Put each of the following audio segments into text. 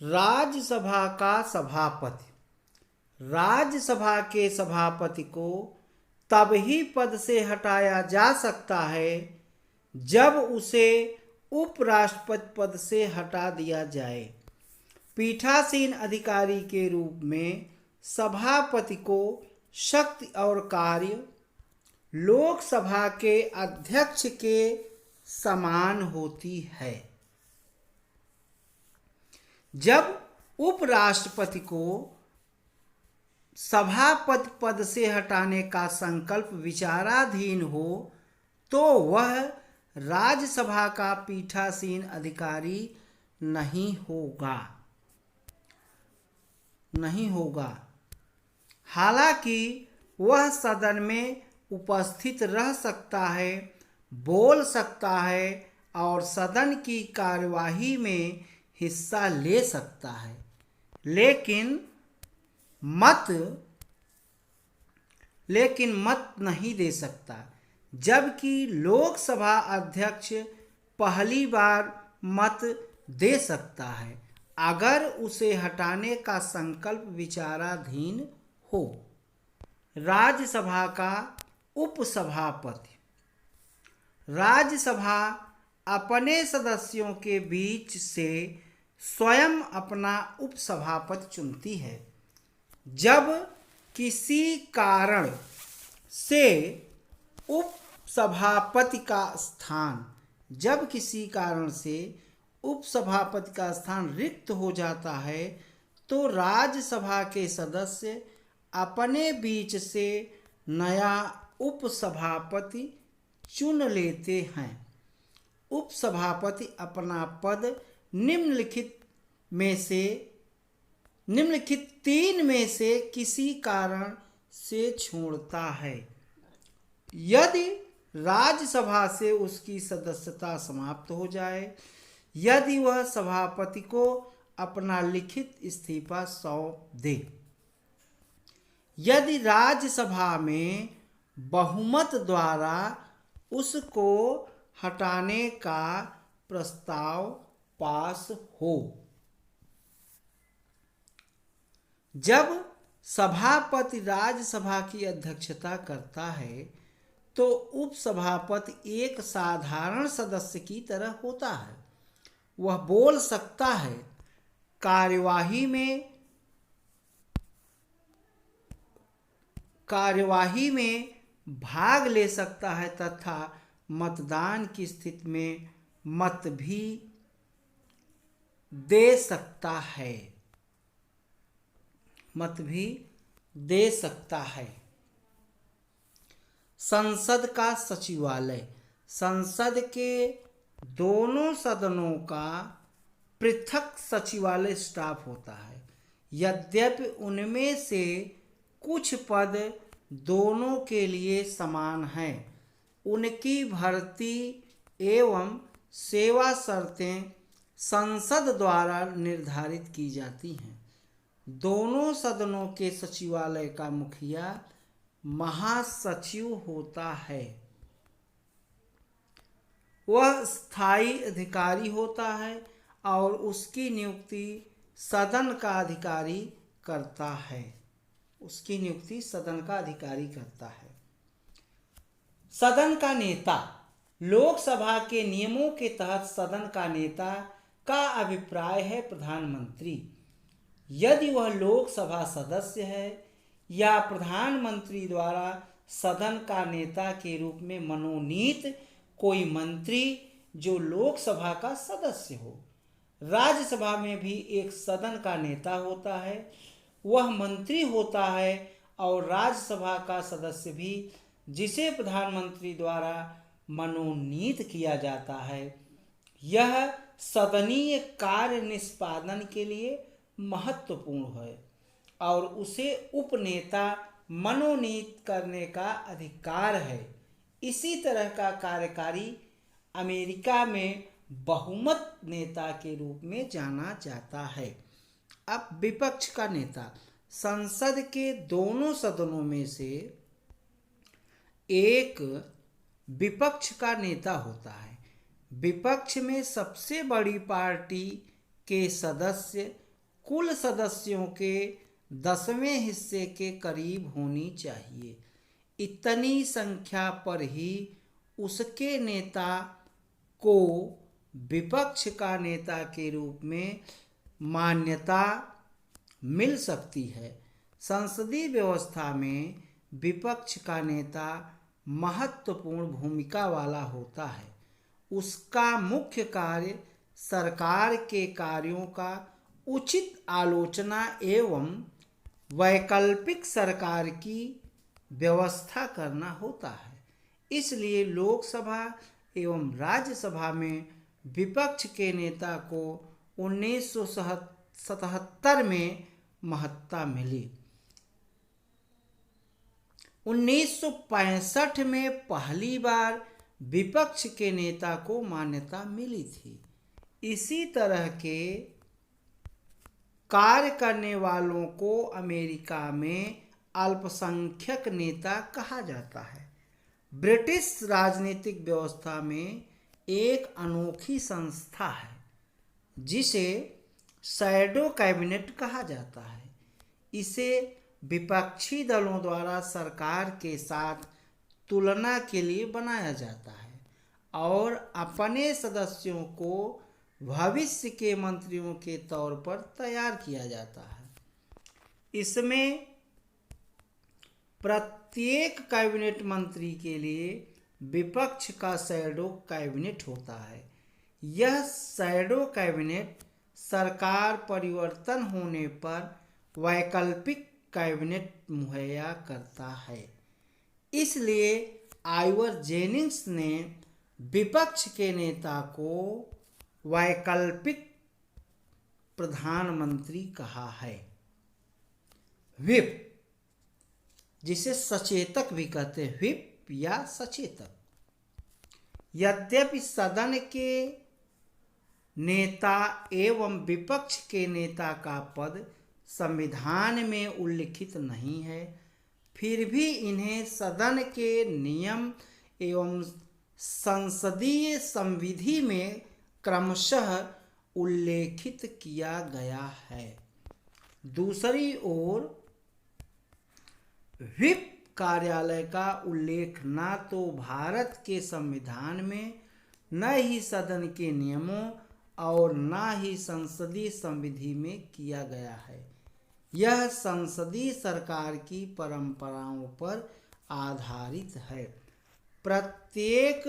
राज्यसभा का सभापति। राज्यसभा के सभापति को तब ही पद से हटाया जा सकता है जब उसे उपराष्ट्रपति पद से हटा दिया जाए। पीठासीन अधिकारी के रूप में सभापति को शक्ति और कार्य लोकसभा के अध्यक्ष के समान होती है। जब उपराष्ट्रपति को सभापति पद से हटाने का संकल्प विचाराधीन हो तो वह राज्यसभा का पीठासीन अधिकारी नहीं होगा। हालांकि वह सदन में उपस्थित रह सकता है, बोल सकता है और सदन की कार्यवाही में हिस्सा ले सकता है, लेकिन मत नहीं दे सकता। जबकि लोकसभा अध्यक्ष पहली बार मत दे सकता है अगर उसे हटाने का संकल्प विचाराधीन हो। राज्यसभा का उपसभापति। राज्यसभा अपने सदस्यों के बीच से स्वयं अपना उपसभापति चुनती है। जब किसी कारण से उपसभापति का स्थान रिक्त हो जाता है तो राज्यसभा के सदस्य अपने बीच से नया उपसभापति चुन लेते हैं। उपसभापति अपना पद निम्नलिखित तीन में से किसी कारण से छोड़ता है। यदि राज्यसभा से उसकी सदस्यता समाप्त हो जाए, यदि वह सभापति को अपना लिखित इस्तीफा सौंप दे, यदि राज्यसभा में बहुमत द्वारा उसको हटाने का प्रस्ताव पास हो। जब सभापति राज्यसभा की अध्यक्षता करता है तो उपसभापति एक साधारण सदस्य की तरह होता है। वह बोल सकता है, कार्यवाही में भाग ले सकता है तथा मतदान की स्थिति में मत भी दे सकता है। संसद का सचिवालय। संसद के दोनों सदनों का पृथक सचिवालय स्टाफ होता है। यद्यपि उनमें से कुछ पद दोनों के लिए समान हैं, उनकी भर्ती एवं सेवा शर्तें संसद द्वारा निर्धारित की जाती हैं। दोनों सदनों के सचिवालय का मुखिया महासचिव होता है। वह स्थायी अधिकारी होता है और उसकी नियुक्ति सदन का अधिकारी करता है। सदन का नेता। लोकसभा के नियमों के तहत सदन का नेता का अभिप्राय है प्रधानमंत्री। यदि वह लोकसभा सदस्य है या प्रधानमंत्री द्वारा सदन का नेता के रूप में मनोनीत कोई मंत्री जो लोकसभा का सदस्य हो। राज्यसभा में भी एक सदन का नेता होता है, वह मंत्री होता है और राज्यसभा का सदस्य भी जिसे प्रधानमंत्री द्वारा मनोनीत किया जाता है। यह सदनीय कार्य निष्पादन के लिए महत्वपूर्ण है और उसे उपनेता मनोनीत करने का अधिकार है। इसी तरह का कार्यकारी अमेरिका में बहुमत नेता के रूप में जाना जाता है। अब विपक्ष का नेता। संसद के दोनों सदनों में से एक विपक्ष का नेता होता है। विपक्ष में सबसे बड़ी पार्टी के सदस्य कुल सदस्यों के 10वें हिस्से के करीब होनी चाहिए। इतनी संख्या पर ही उसके नेता को विपक्ष का नेता के रूप में मान्यता मिल सकती है। संसदीय व्यवस्था में विपक्ष का नेता महत्वपूर्ण भूमिका वाला होता है। उसका मुख्य कार्य सरकार के कार्यों का उचित आलोचना एवं वैकल्पिक सरकार की व्यवस्था करना होता है। इसलिए लोकसभा एवं राज्यसभा में विपक्ष के नेता को 1977 में महत्ता मिली। 1965 में पहली बार विपक्ष के नेता को मान्यता मिली थी। इसी तरह के कार्य करने वालों को अमेरिका में अल्पसंख्यक नेता कहा जाता है। ब्रिटिश राजनीतिक व्यवस्था में एक अनोखी संस्था है जिसे शैडो कैबिनेट कहा जाता है। इसे विपक्षी दलों द्वारा सरकार के साथ तुलना के लिए बनाया जाता है और अपने सदस्यों को भविष्य के मंत्रियों के तौर पर तैयार किया जाता है। इसमें प्रत्येक कैबिनेट मंत्री के लिए विपक्ष का शैडो कैबिनेट होता है। यह शैडो कैबिनेट सरकार परिवर्तन होने पर वैकल्पिक कैबिनेट मुहैया करता है। इसलिए आइवर जेनिंग्स ने विपक्ष के नेता को वैकल्पिक प्रधानमंत्री कहा है। व्हिप, जिसे सचेतक भी कहते हैं, व्हिप या सचेतक। यद्यपि सदन के नेता एवं विपक्ष के नेता का पद संविधान में उल्लिखित नहीं है, फिर भी इन्हें सदन के नियम एवं संसदीय संविधि में क्रमशः उल्लेखित किया गया है। दूसरी ओर व्हिप कार्यालय का उल्लेख न तो भारत के संविधान में, न ही सदन के नियमों और न ही संसदीय संविधि में किया गया है। यह संसदीय सरकार की परंपराओं पर आधारित है। प्रत्येक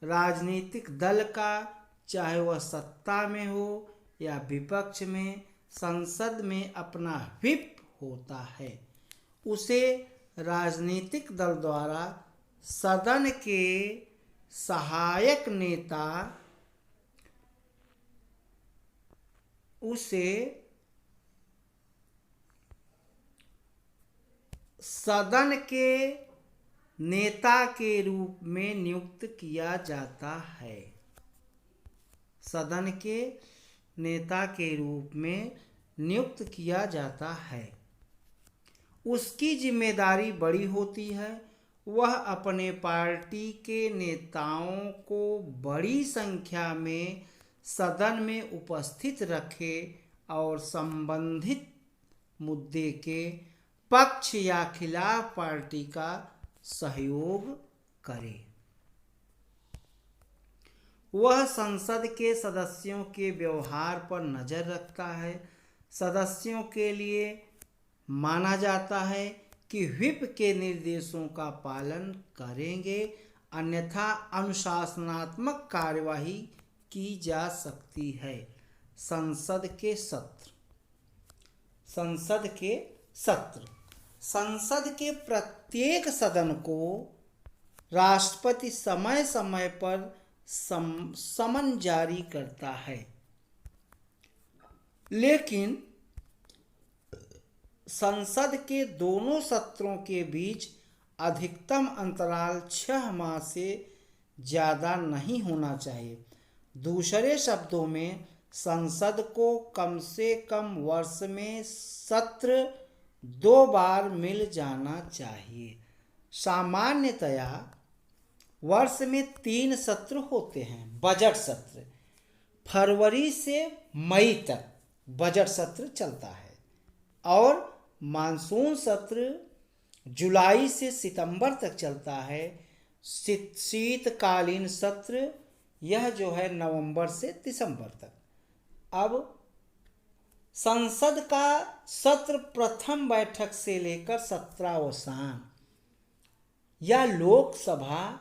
राजनीतिक दल का, चाहे वह सत्ता में हो या विपक्ष में, संसद में अपना व्हिप होता है। उसे राजनीतिक दल द्वारा सदन के सहायक नेता उसे सदन के नेता के रूप में नियुक्त किया जाता है। सदन के नेता के रूप में नियुक्त किया जाता है। उसकी जिम्मेदारी बड़ी होती है। वह अपने पार्टी के नेताओं को बड़ी संख्या में सदन में उपस्थित रखे और संबंधित मुद्दे के पक्ष या खिलाफ पार्टी का सहयोग करे। वह संसद के सदस्यों के व्यवहार पर नज़र रखता है। सदस्यों के लिए माना जाता है कि व्हिप के निर्देशों का पालन करेंगे, अन्यथा अनुशासनात्मक कार्यवाही की जा सकती है। संसद के सत्र। संसद के प्रत्येक सदन को राष्ट्रपति समय समय पर समन जारी करता है, लेकिन संसद के दोनों सत्रों के बीच अधिकतम अंतराल 6 माह से ज़्यादा नहीं होना चाहिए। दूसरे शब्दों में, संसद को कम से कम वर्ष में सत्र 2 बार मिल जाना चाहिए। सामान्यतया वर्ष में 3 सत्र होते हैं। बजट सत्र फरवरी से मई तक बजट सत्र चलता है और मानसून सत्र जुलाई से सितंबर तक चलता है। शीतकालीन सत्र यह जो है नवंबर से दिसंबर तक। अब संसद का सत्र प्रथम बैठक से लेकर सत्रावसान या लोकसभा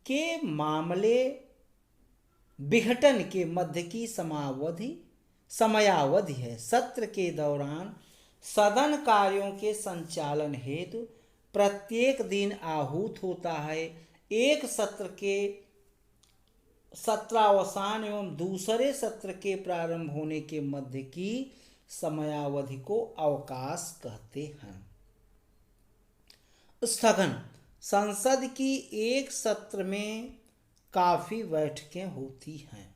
के मामले विघटन के मध्य की समयावधि है। सत्र के दौरान सदन कार्यों के संचालन हेतु प्रत्येक दिन आहूत होता है। एक सत्र के सत्रावसान एवं दूसरे सत्र के प्रारंभ होने के मध्य की समयावधि को अवकाश कहते हैं। स्थगन संसद की एक सत्र में काफी बैठकें होती हैं।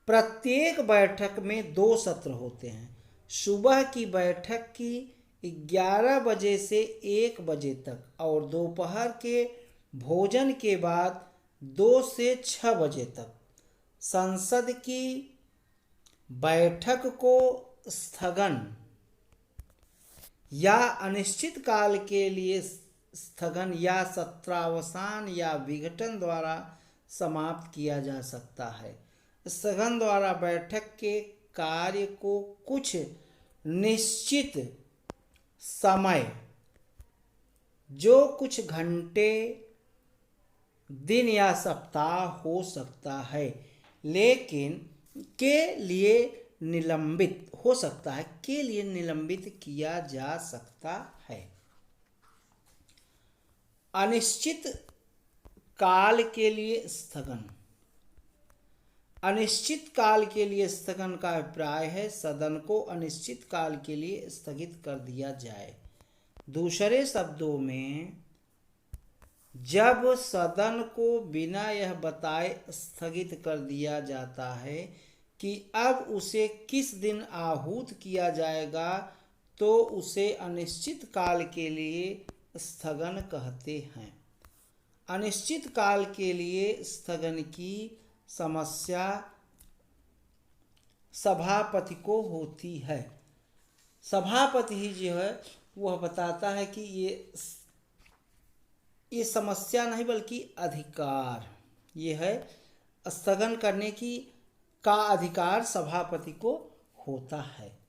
प्रत्येक बैठक में 2 सत्र होते हैं। सुबह की बैठक की 11 बजे से 1 बजे तक और दोपहर के भोजन के बाद 2 से 6 बजे तक। संसद की बैठक को स्थगन या अनिश्चित काल के लिए स्थगन या सत्रावसान या विघटन द्वारा समाप्त किया जा सकता है। स्थगन द्वारा बैठक के कार्य को कुछ निश्चित समय, जो कुछ घंटे, दिन या सप्ताह हो सकता है, लेकिन के लिए निलंबित हो सकता है, के लिए निलंबित किया जा सकता है। अनिश्चित काल के लिए स्थगन। अनिश्चित काल के लिए स्थगन का अभिप्राय है सदन को अनिश्चित काल के लिए स्थगित कर दिया जाए। दूसरे शब्दों में, जब सदन को बिना यह बताए स्थगित कर दिया जाता है कि अब उसे किस दिन आहूत किया जाएगा, तो उसे अनिश्चित काल के लिए स्थगन कहते हैं। अनिश्चित काल के लिए स्थगन की समस्या सभापति को होती है। सभापति ही जो है वह बताता है कि ये समस्या नहीं बल्कि अधिकार, ये है स्थगन करने का अधिकार सभापति को होता है।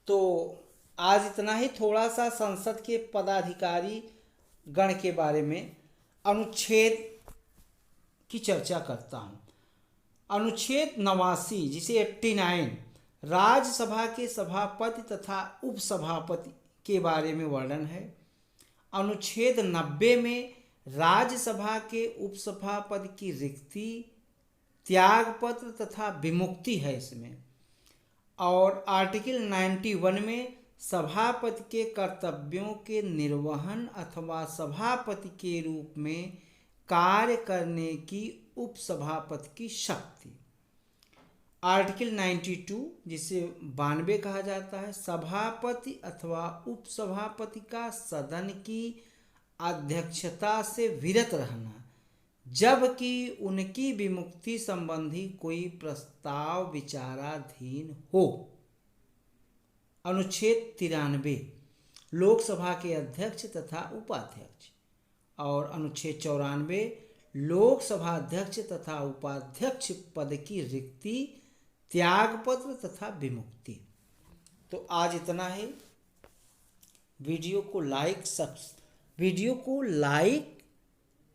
तो आज इतना ही। थोड़ा सा संसद के पदाधिकारी गण के बारे में अनुच्छेद की चर्चा करता हूँ। अनुच्छेद 89 जिसे 89 राज्यसभा के सभापति तथा उपसभापति के बारे में वर्णन है। अनुच्छेद 90 में राज्यसभा के उपसभापति की रिक्ति, त्यागपत्र तथा विमुक्ति है इसमें। और आर्टिकल 91 में सभापति के कर्तव्यों के निर्वहन अथवा सभापति के रूप में कार्य करने की उपसभापति की शक्ति। आर्टिकल 92 जिसे 92 कहा जाता है, सभापति अथवा उपसभापति का सदन की अध्यक्षता से विरत रहना जबकि उनकी विमुक्ति संबंधी कोई प्रस्ताव विचाराधीन हो। अनुच्छेद 93 लोकसभा के अध्यक्ष तथा उपाध्यक्ष। और अनुच्छेद 94 लोकसभा अध्यक्ष तथा उपाध्यक्ष पद की रिक्ति, त्यागपत्र तथा विमुक्ति। तो आज इतना ही। वीडियो को लाइक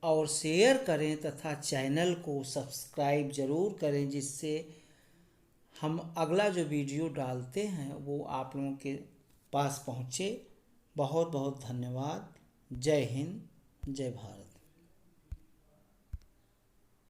और शेयर करें तथा चैनल को सब्सक्राइब जरूर करें, जिससे हम अगला जो वीडियो डालते हैं वो आप लोगों के पास पहुँचे। बहुत बहुत धन्यवाद। जय हिंद, जय भारत।